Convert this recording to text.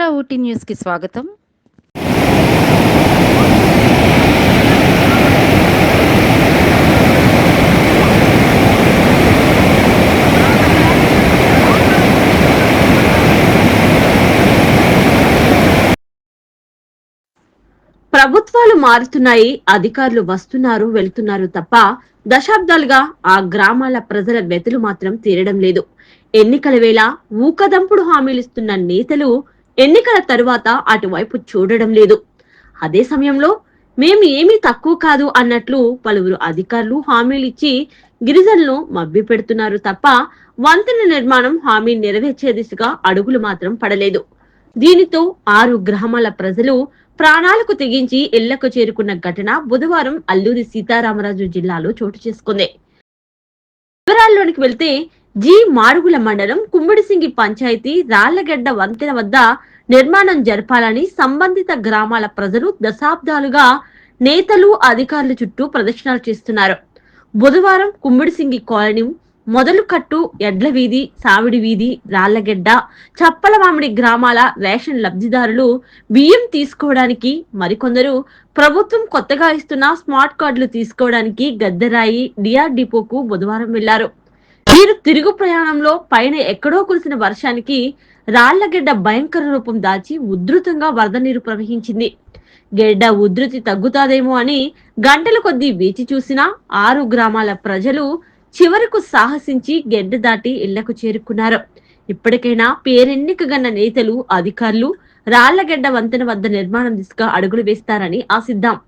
మన ఊటీ న్యూస్కి స్వాగతం. ప్రభుత్వాలు మారుతున్నాయి, అధికారులు వస్తున్నారు వెళ్తున్నారు తప్ప దశాబ్దాలుగా ఆ గ్రామాల ప్రజల వెతులు మాత్రం తీరడం లేదు. ఎన్నికల వేళ ఊకదంపుడు హామీలిస్తున్న నేతలు ఎన్నికల తరువాత అటువైపు చూడడం లేదు. అదే సమయంలో మేము ఏమీ తక్కువ కాదు అన్నట్లు పలువురు అధికారులు హామీలిచ్చి గిరిజనులు మభ్య పెడుతున్నారు తప్ప వంతెన నిర్మాణం హామీ నెరవేర్చే దిశగా అడుగులు మాత్రం పడలేదు. దీనితో 6 గ్రామాల ప్రజలు ప్రాణాలకు తెగించి ఇళ్లకు చేరుకున్న ఘటన బుధవారం అల్లూరి సీతారామరాజు జిల్లాలో చోటు చేసుకుంది. వివరాల్లోనికి వెళ్తే మాడుగుల మండలం కుమ్మిడిసింగి పంచాయతీ రాళ్లగడ్డ వంతెన వద్ద నిర్మాణం జరపాలని సంబంధిత గ్రామాల ప్రజలు దశాబ్దాలుగా నేతలు అధికారుల చుట్టూ ప్రదర్శనలు చేస్తున్నారు. బుధవారం కుమ్మిడిసింగి కాలనీ మొదలుకట్టు, ఎడ్ల వీధి, సావిడి వీధి, రాళ్లగడ్డ, చప్పలమామిడి గ్రామాల రేషన్ లబ్ధిదారులు బియ్యం తీసుకోవడానికి, మరికొందరు ప్రభుత్వం కొత్తగా ఇస్తున్న స్మార్ట్ కార్డులు తీసుకోవడానికి గద్దెరాయి డిఆర్ డిపోకు బుధవారం వెళ్లారు. వీరు తిరుగు ప్రయాణంలో పైన ఎక్కడో కురిసిన వర్షానికి రాళ్లగడ్డ భయంకర రూపం దాల్చి ఉధృతంగా వరద నీరు ప్రవహించింది. గెడ్డ ఉధృతి తగ్గుతాదేమో అని గంటల కొద్దీ వేచి చూసిన 6 గ్రామాల ప్రజలు చివరకు సాహసించి గెడ్డ దాటి ఇళ్లకు చేరుకున్నారు. ఇప్పటికైనా పేరెన్నికగన్న నేతలు అధికారులు రాళ్లగడ్డ వంతెన వద్ద నిర్మాణం దిశగా అడుగులు వేస్తారని ఆశిద్దాం.